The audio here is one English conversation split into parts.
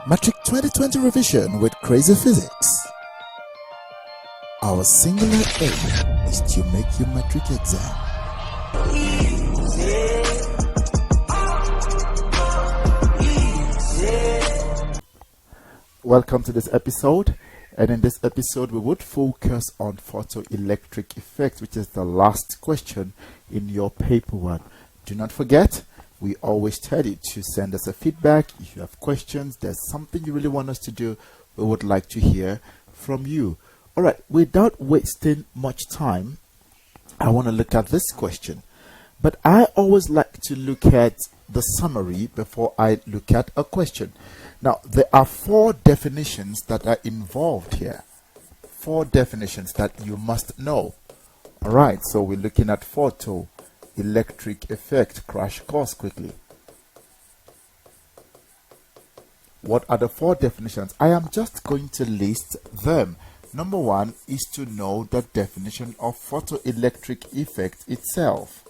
Matric 2020 revision with crazy physics. Our singular aim is to make your matric exam Welcome to this episode, and in this episode we would focus on photoelectric effect, which is the last question in your paper one. Do not forget, we always tell you to send us a feedback. If you have questions, there's something you really want us to do, we would like to hear from you. Alright, without wasting much time, I want to look at this question. But I always like to look at the summary before I look at a question. Now, there are 4 definitions that are involved here. 4 definitions that you must know. Alright, so we're looking at photoelectric effect. Crash course quickly. What are the 4 definitions? I am just going to list them. Number 1 is to know the definition of photoelectric effect itself.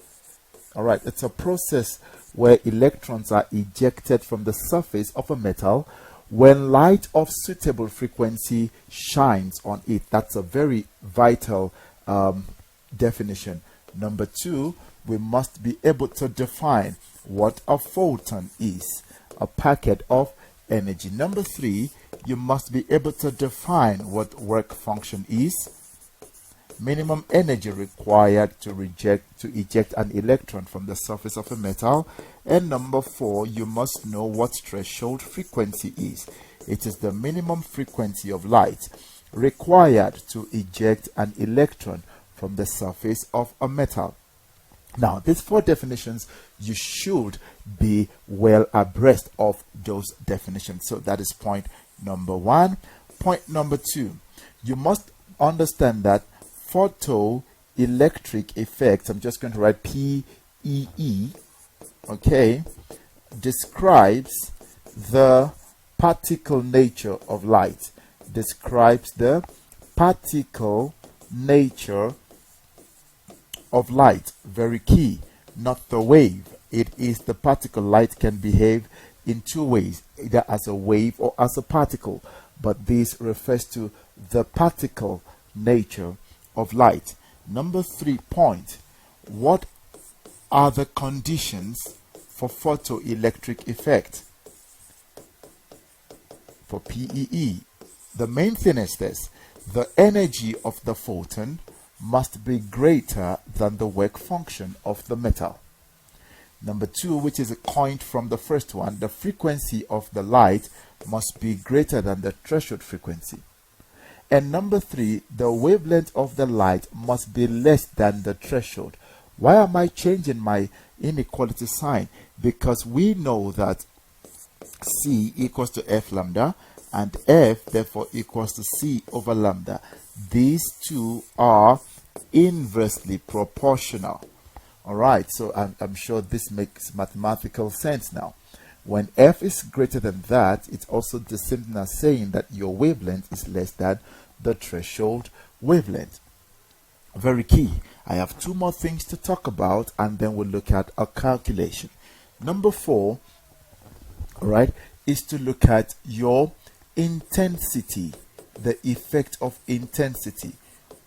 Alright, it's a process where electrons are ejected from the surface of a metal when light of suitable frequency shines on it. That's a very vital definition. Number 2, we must be able to define what a photon is, a packet of energy. Number 3, you must be able to define what work function is, minimum energy required to eject an electron from the surface of a metal, and number 4, you must know what threshold frequency is. It is the minimum frequency of light required to eject an electron from the surface of a metal. Now, these 4 definitions, you should be well abreast of those definitions. So that is point number 1. Point number 2, you must understand that photoelectric effect, I'm just going to write PEE, okay, describes the particle nature of light. Describes the particle nature of light. Very key, not the wave. It is the particle. Light can behave in 2 ways, either as a wave or as a particle, but this refers to the particle nature of light. Number 3 point, what are the conditions for photoelectric effect? For PEE, the main thing is this: the energy of the photon must be greater than the work function of the metal. Number 2, which is a point from the first one, the frequency of the light must be greater than the threshold frequency. And number 3, the wavelength of the light must be less than the threshold. Why am I changing my inequality sign? Because we know that C equals to F lambda and F therefore equals to C over lambda. These 2 are inversely proportional. Alright, so I'm sure this makes mathematical sense now. When F is greater than that, it's also the same thing as saying that your wavelength is less than the threshold wavelength. Very key. I have 2 more things to talk about, and then we'll look at a calculation. Number 4, alright, is to look at your intensity, the effect of intensity.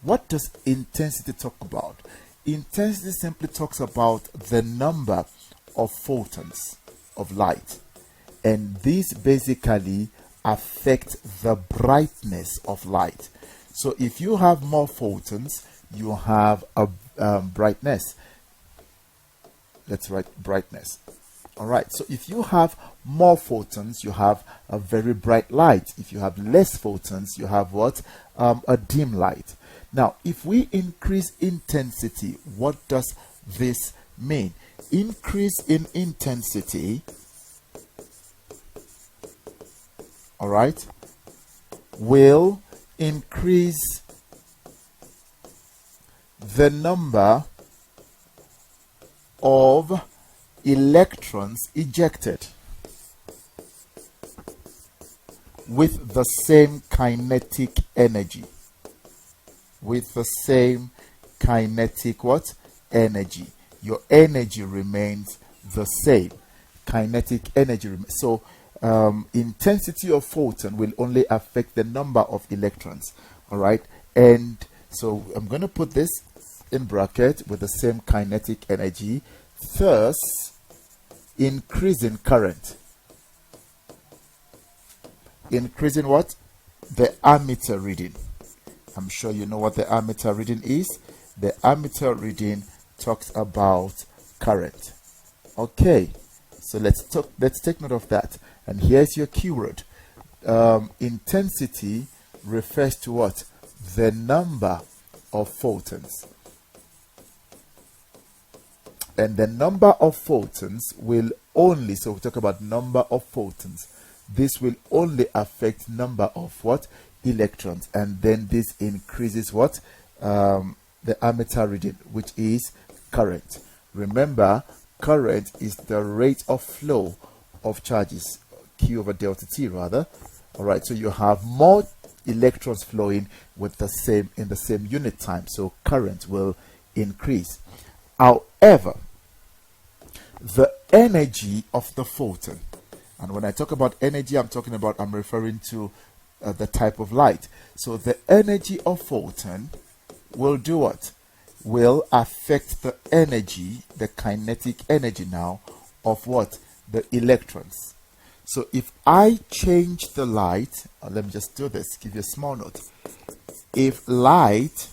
What does intensity talk about? Intensity simply talks about the number of photons of light, and these basically affect the brightness of light. So if you have more photons, you have a brightness. Let's write brightness. Alright, so if you have more photons, you have a very bright light. If you have less photons, you have what? A dim light. Now, if we increase intensity, what does this mean? Increase in intensity, alright, will increase the number of electrons ejected with the same kinetic energy. With the same kinetic what? Energy. Your energy remains the same. Kinetic energy remains. So intensity of photon will only affect the number of electrons. All right, and so I'm going to put this in bracket with the same kinetic energy, thus increasing current. Increasing what? The ammeter reading. I'm sure you know what the ammeter reading is. The ammeter reading talks about current. Okay, so let's take note of that. And here's your keyword. Intensity refers to what? The number of photons. And the number of photons will only, so we talk about number of photons. This will only affect number of what? Electrons. And then this increases what? The ammeter reading, which is current. Remember, current is the rate of flow of charges, Q over delta T rather. All right, so you have more electrons flowing with the same in the same unit time, so current will increase. However, the energy of the photon, and when I talk about energy, I'm referring to the type of light. So the energy of photon will do what? Will affect the energy, the kinetic energy now of what? The electrons. So if I change the light, let me just do this, give you a small note. If light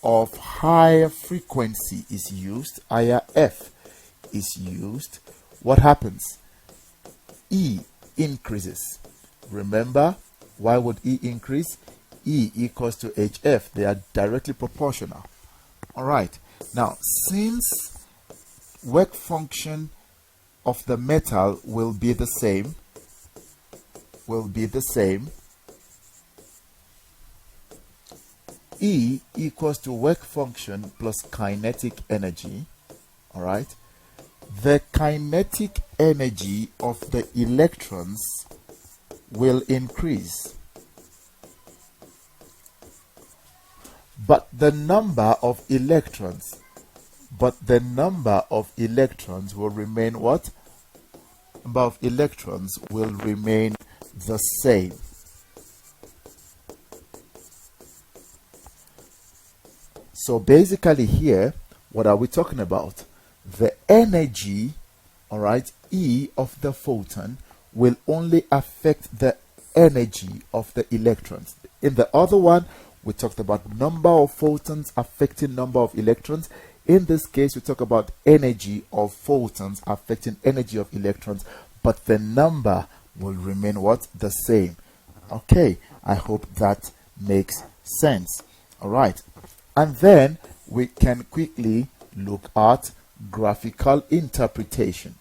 of higher frequency is used, higher F is used, what happens? E increases. Remember, why would E increase? E equals to HF. They are directly proportional. All right. Now, since work function of the metal will be the same, E equals to work function plus kinetic energy. All right. The kinetic energy of the electrons will increase, but the number of electrons will remain what? Number of electrons will remain the same. So basically here, what are we talking about? The energy, all right, E of the photon will only affect the energy of the electrons. In the other one, we talked about number of photons affecting number of electrons. In this case, we talk about energy of photons affecting energy of electrons, but the number will remain what? The same. Okay, I hope that makes sense. All right, and then we can quickly look at graphical interpretation.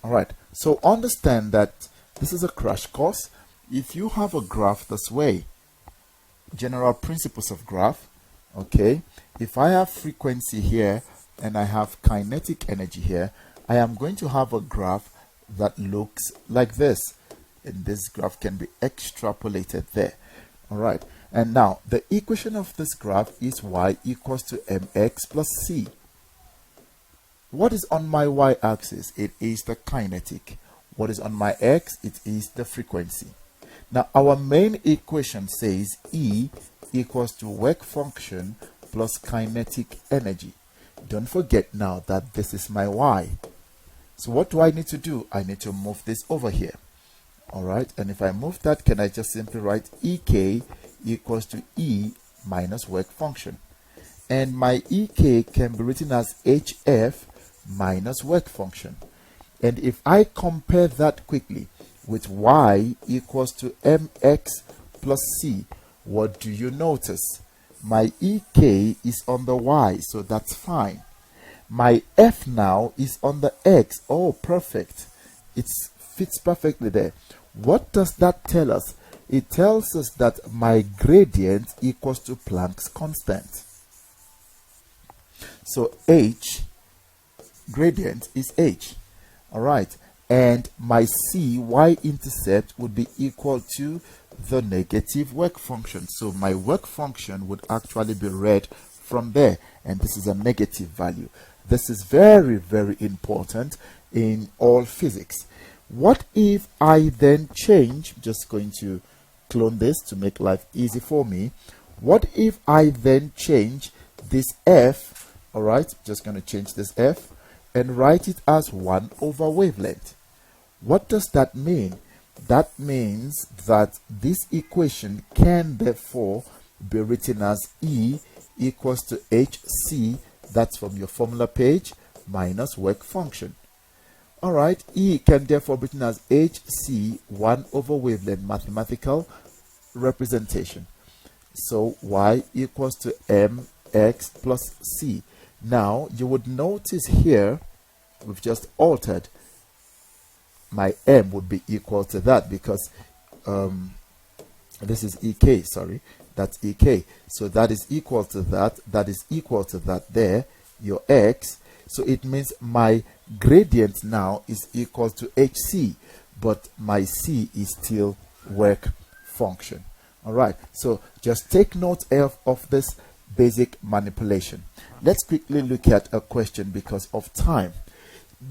All right, so understand that this is a crash course. If you have a graph this way, general principles of graph, okay, if I have frequency here and I have kinetic energy here, I am going to have a graph that looks like this, and this graph can be extrapolated there. All right, and now the equation of this graph is y equals to mx plus c. What is on my y-axis? It is the kinetic. What is on my x? It is the frequency. Now, our main equation says E equals to work function plus kinetic energy. Don't forget now that this is my y. So what do I need to do? I need to move this over here. All right, and if I move that, can I just simply write EK equals to E minus work function? And my EK can be written as HF minus work function. And if I compare that quickly with y equals to mx plus c, what do you notice? My EK is on the y, so that's fine. My F now is on the x. Oh, perfect. It fits perfectly there. What does that tell us? It tells us that my gradient equals to Planck's constant. So H, gradient is H. All right. And my C, y-intercept, would be equal to the negative work function. So my work function would actually be read from there. And this is a negative value. This is very, very important in all physics. What if I then change, just going to clone this to make life easy for me. What if I then change this F, all right, just going to change this F and write it as 1 over wavelength. What does that mean? That means that this equation can therefore be written as E equals to HC, that's from your formula page, minus work function. All right, E can therefore be written as HC 1 over wavelength mathematical representation. So Y equals to mx plus C. Now you would notice here we've just altered. My M would be equal to that because this is EK, sorry, that's EK. So that is equal to that, that is equal to that there, your X. So it means my gradient now is equal to HC, but my C is still work function. All right, so just take note of this basic manipulation. Let's quickly look at a question because of time.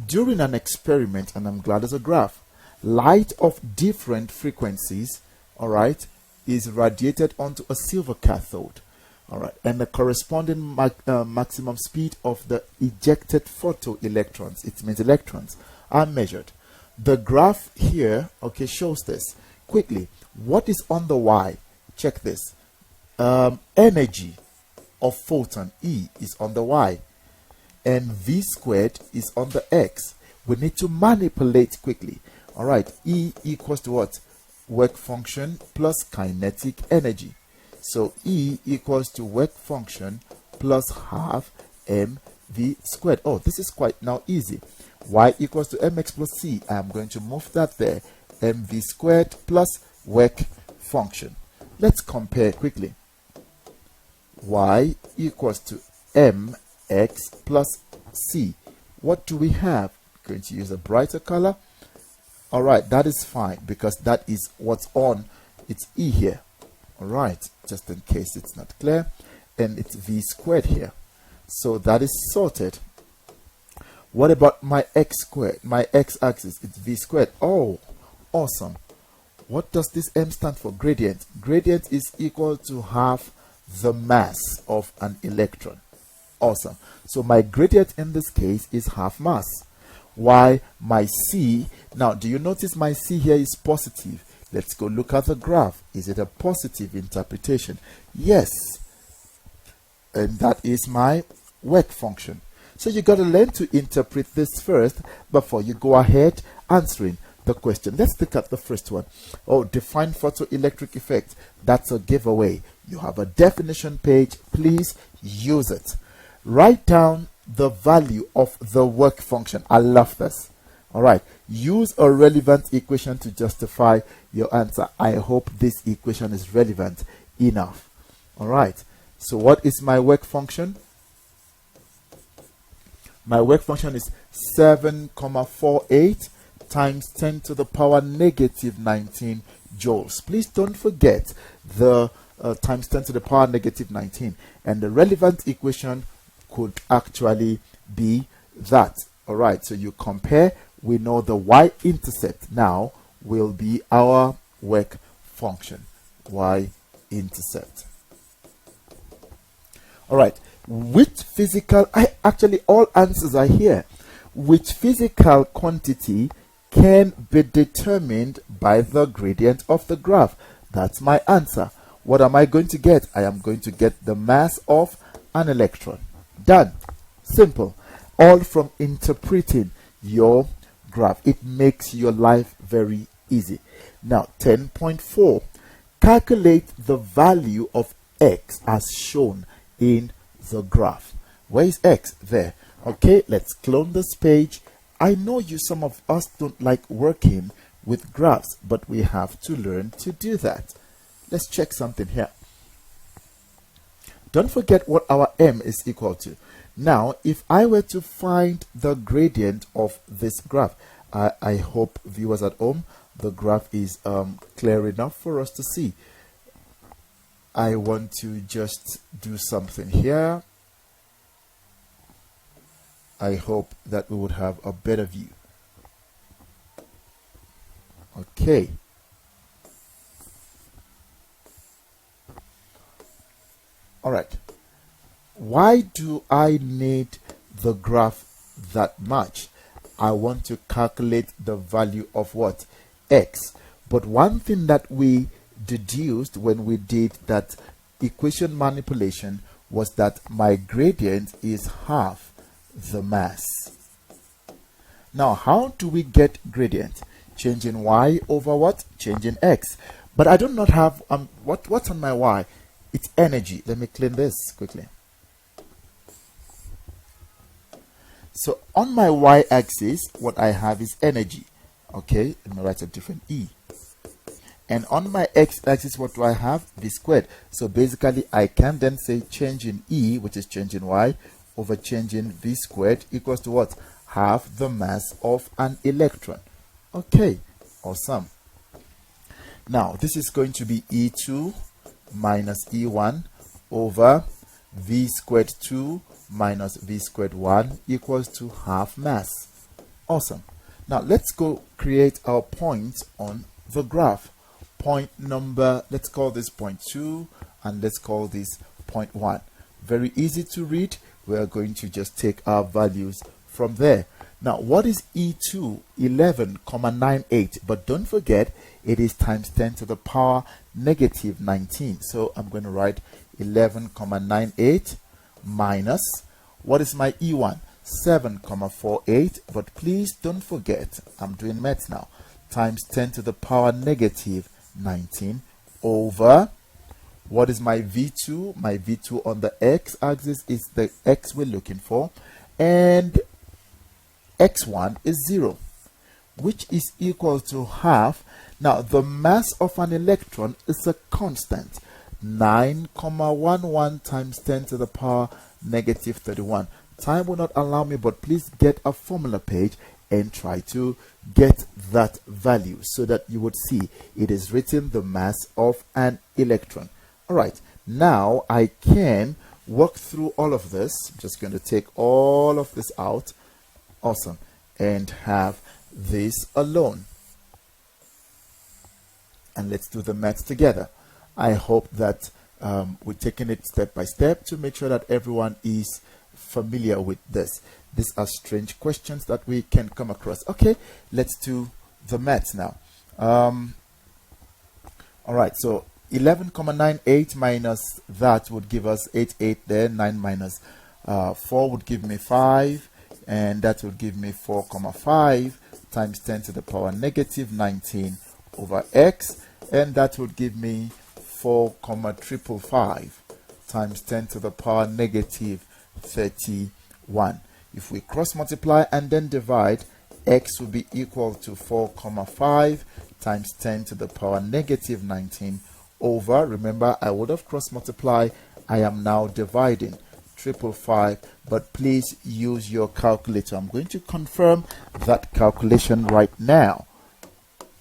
During an experiment, and I'm glad there's a graph, light of different frequencies, all right, is radiated onto a silver cathode. All right, and the corresponding maximum speed of the ejected photoelectrons, it means electrons, are measured. The graph here, okay, shows this. Quickly, what is on the Y? Check this. Energy of photon, E, is on the Y, and V squared is on the X. We need to manipulate quickly. All right, E equals to what? Work function plus kinetic energy. So E equals to work function plus half mv squared. Oh, this is quite now easy. Y equals to mx plus c. I'm going to move that there. Mv squared plus work function. Let's compare quickly. Y equals to mx plus c. What do we have? I'm going to use a brighter color. All right, that is fine because that is what's on. It's E here. All right, just in case it's not clear, and it's V squared here. So that is sorted. What about my X squared? My X axis, it's V squared. Oh, awesome. What does this M stand for? Gradient. Gradient is equal to half the mass of an electron. Awesome. So my gradient in this case is half mass. Why my C, now do you notice my C here is positive? Let's go look at the graph. Is it a positive interpretation? Yes. And that is my work function. So you got to learn to interpret this first before you go ahead answering the question. Let's look at the first one. Oh, define photoelectric effect. That's a giveaway. You have a definition page. Please use it. Write down the value of the work function. I love this. All right. Use a relevant equation to justify your answer. I hope this equation is relevant enough. All right. So what is my work function? My work function is 7,48 times 10 to the power negative 19 joules. Please don't forget the times 10 to the power negative 19. And the relevant equation could actually be that. All right. So you compare. We know the y-intercept now will be our work function. Y-intercept. All right. Which physical, actually all answers are here. Which physical quantity can be determined by the gradient of the graph? That's my answer. What am I going to get? I am going to get the mass of an electron. Done. Simple. All from interpreting your graph. It makes your life very easy. Now 10.4. Calculate the value of x as shown in the graph. Where is x? There. Okay, let's clone this page. I know some of us don't like working with graphs, but we have to learn to do that. Let's check something here. Don't forget what our m is equal to. Now, if I were to find the gradient of this graph, I hope viewers at home, the graph is clear enough for us to see. I want to just do something here. I hope that we would have a better view. Okay. All right. Why do I need the graph that much? I want to calculate the value of what? X. But one thing that we deduced when we did that equation manipulation was that my gradient is half the mass. Now, how do we get gradient? Changing y over what? Changing x. But I do not have what's on my y? It's energy. Let me clean this quickly. So on my y-axis, what I have is energy. Okay, let me write a different E. And on my x-axis, what do I have? V squared. So basically, I can then say change in E, which is change in y, over change in V squared equals to what? Half the mass of an electron. Okay, awesome. Now, this is going to be E2 minus E1 over V squared 2 minus V squared 1 equals to half mass. Awesome. Now, let's go create our points on the graph. Point number, let's call this point 2 and let's call this point 1. Very easy to read. We are going to just take our values from there. Now, what is E2? 11,98. But don't forget, it is times 10 to the power negative 19. So I'm going to write 11,98 minus, what is my E1? 7,48. But please don't forget, I'm doing maths now, times 10 to the power negative 19 over, what is my V2? My V2 on the x-axis is the x we're looking for, and x1 is 0, which is equal to half. Now, the mass of an electron is a constant, 9,11 times 10 to the power negative 31. Time will not allow me, but please get a formula page and try to get that value so that you would see it is written the mass of an electron. All right, now I can work through all of this. I'm just going to take all of this out. Awesome. And have this alone. And let's do the maths together. I hope that we're taking it step by step to make sure that everyone is familiar with this. These are strange questions that we can come across. Okay, let's do the maths now. All right, so 11,98 minus that would give us 88 there. 9 minus 4 would give me 5. And that would give me 4,5 times 10 to the power negative 19 over x. And that would give me 4,555 times 10 to the power negative 31. If we cross multiply and then divide, x will be equal to 4,5 times 10 to the power negative 19 over, remember I would have cross multiply, I am now dividing 555, but please use your calculator. I'm going to confirm that calculation right now.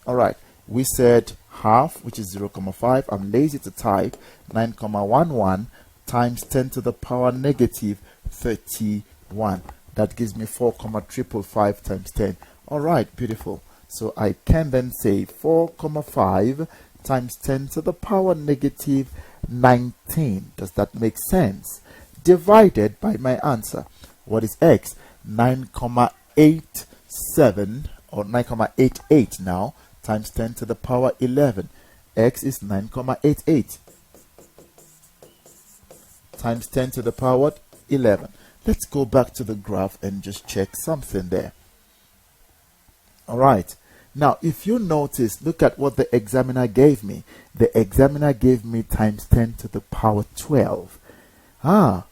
All right, we said half, which is 0,5. I'm lazy to type. 9,11 times 10 to the power negative 31. That gives me 4,555 times 10. All right, beautiful. So I can then say 4,5 times 10 to the power negative 19. Does that make sense? Divided by my answer. What is x? 9,87 or 9,88 now times 10 to the power 11. X is 9,88 times 10 to the power 11. Let's go back to the graph and just check something there. All right. Now, if you notice, look at what the examiner gave me. The examiner gave me times 10 to the power 12. So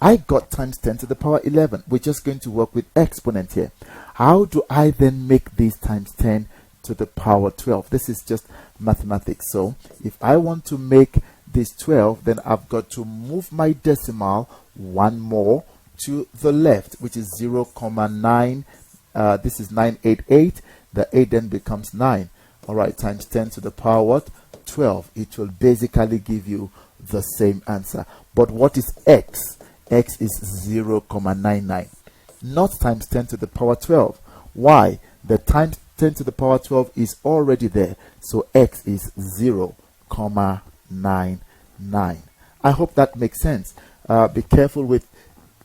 I got times 10 to the power 11. We're just going to work with exponent here. How do I then make these times 10 to the power 12? This is just mathematics. So if I want to make this 12, then I've got to move my decimal one more to the left, which is 0,9. This is 988. The 8 then becomes 9. All right, times 10 to the power what? 12. It will basically give you the same answer. But what is x? X is 0,99. not times 10 to the power 12. Why? The times 10 to the power 12 is already there. So x is 0.99. I hope that makes sense. Be careful with,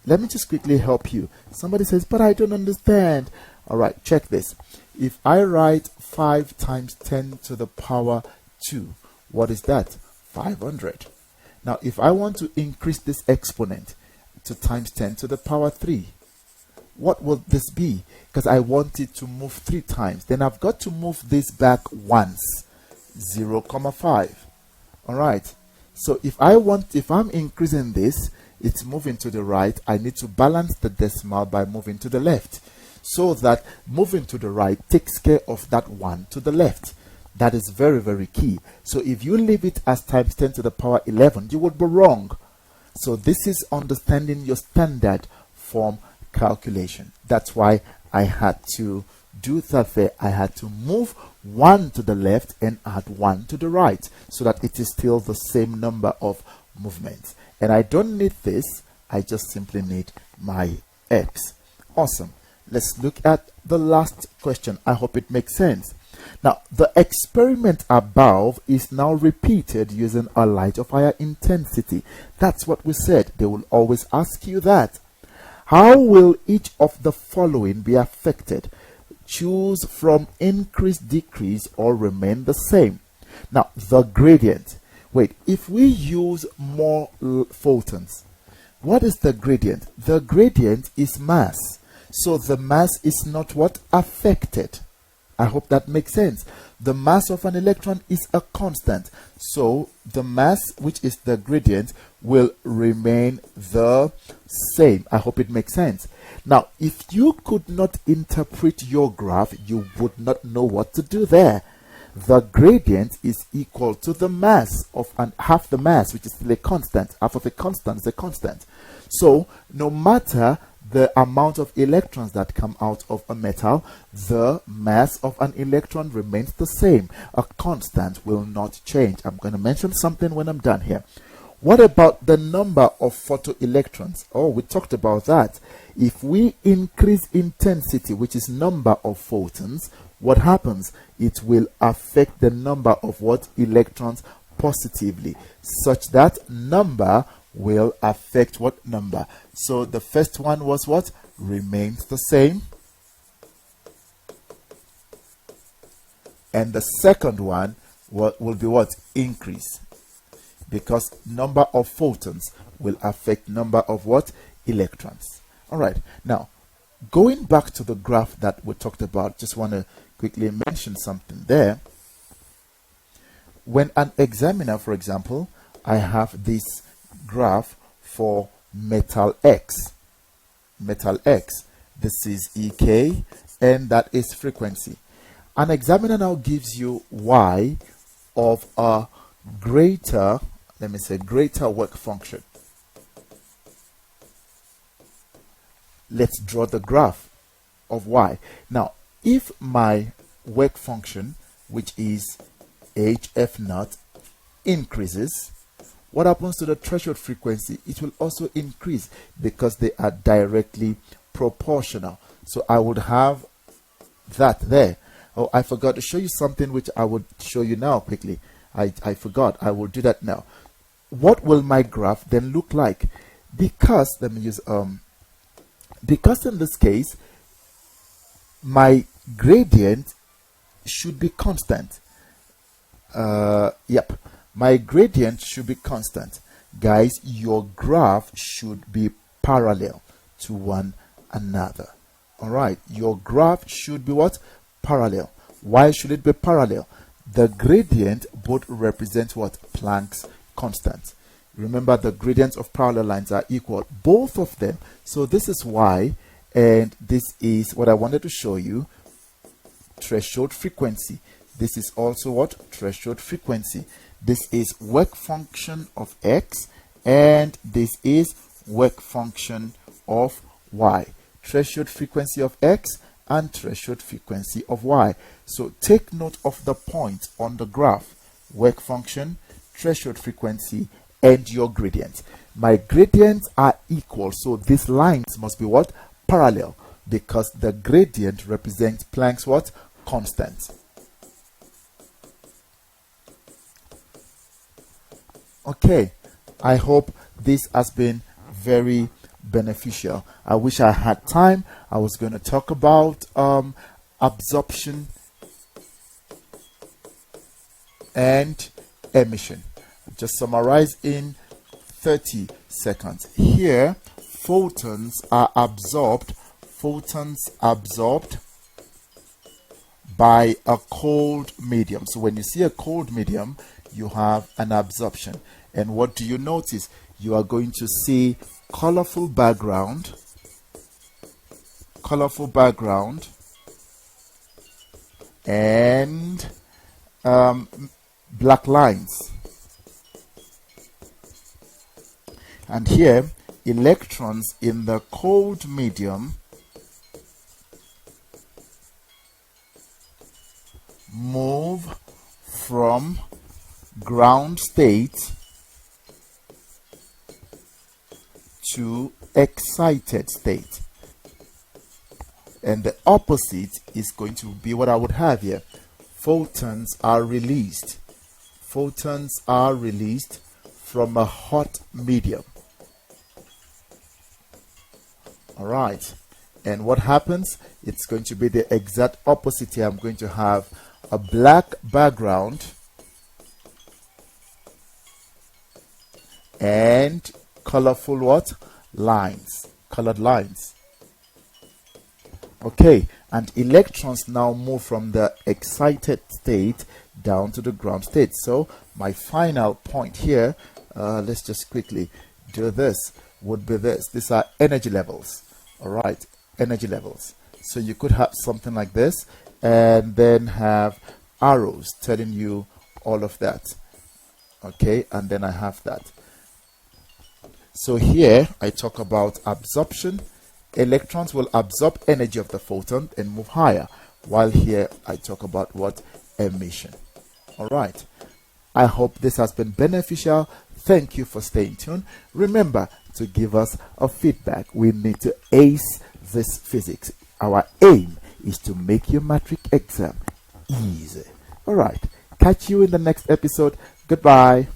let me just quickly help you. Somebody says, but I don't understand. All right, check this. If I write 5 times 10 to the power 2, what is that? 500. Now, if I want to increase this exponent to times 10 to the power 3, what will this be? Because I want it to move 3 times. Then I've got to move this back once, 0.5. All right. So if I'm increasing this, it's moving to the right. I need to balance the decimal by moving to the left, so that moving to the right takes care of that 1 to the left. That is very, very key. So if you leave it as times 10 to the power 11, you would be wrong. So this is understanding your standard form calculation. That's why I had to do that there. I had to move 1 to the left and add 1 to the right, so that it is still the same number of movements. And I don't need this. I just simply need my x. Awesome. Let's look at the last question. I hope it makes sense. Now, the experiment above is now repeated using a light of higher intensity. That's what we said. They will always ask you that. How will each of the following be affected? Choose from increase, decrease, or remain the same. Now, the gradient. Wait, if we use more photons, what is the gradient? The gradient is mass. So the mass is not what? Affected. I hope that makes sense. The mass of an electron is a constant. So the mass, which is the gradient, will remain the same. I hope it makes sense. Now, if you could not interpret your graph, you would not know what to do there. The gradient is equal to the mass of half the mass, which is still a constant. Half of a constant is a constant. So no matter the amount of electrons that come out of a metal, the mass of an electron remains the same. A constant will not change. I'm going to mention something when I'm done here. What about the number of photoelectrons? Oh, we talked about that. If we increase intensity, which is number of photons, what happens? It will affect the number of what? Electrons positively, such that number will affect what number? So the first one was what? Remains the same. And the second one will be what? Increase. Because number of photons will affect number of what? Electrons. All right. Now, going back to the graph that we talked about, just want to quickly mention something there. When an examiner, for example, I have this graph for metal X. Metal X. This is EK, and that is frequency. An examiner now gives you Y of a greater, let me say, greater work function. Let's draw the graph of Y. Now, if my work function, which is HF naught, increases, what happens to the threshold frequency? It will also increase because they are directly proportional. So I would have that there. Oh, I forgot to show you something which I would show you now quickly. I forgot. I will do that now. What will my graph then look like? Because, let me use, because in this case, my gradient should be constant. Yep. My gradient should be constant. Guys, your graph should be parallel to one another. All right. Your graph should be what? Parallel. Why should it be parallel? The gradient both represent what? Planck's constant. Remember, the gradients of parallel lines are equal, both of them. So this is Y, and this is what I wanted to show you, threshold frequency. This is also what? Threshold frequency. This is work function of X, and this is work function of Y. Threshold frequency of X and threshold frequency of Y. So take note of the points on the graph: work function, threshold frequency, and your gradient. My gradients are equal, so these lines must be what? parallel because the gradient represents Planck's what? Constant. Okay, I hope this has been very beneficial. I wish I had time. I was going to talk about absorption and emission. Just summarize in 30 seconds. Here, photons are absorbed by a cold medium. So when you see a cold medium, you have an absorption. And what do you notice? You are going to see colorful background, and black lines. And here, electrons in the cold medium move from ground state to excited state, and the opposite is going to be what I would have here. Photons are released from a hot medium. All right, and what happens? It's going to be the exact opposite here. I'm going to have a black background and colorful what? Lines, colored lines. Okay, and electrons now move from the excited state down to the ground state. So my final point here, let's just quickly do this, would be this. These are energy levels. All right, energy levels. So you could have something like this and then have arrows telling you all of that. Okay, and then I have that. So here I talk about absorption. Electrons will absorb energy of the photon and move higher, while here I talk about what? Emission. All right, I hope this has been beneficial. Thank you for staying tuned. Remember to give us a feedback. We need to ace this physics. Our aim is to make your matric exam easy. All right, catch you in the next episode. Goodbye.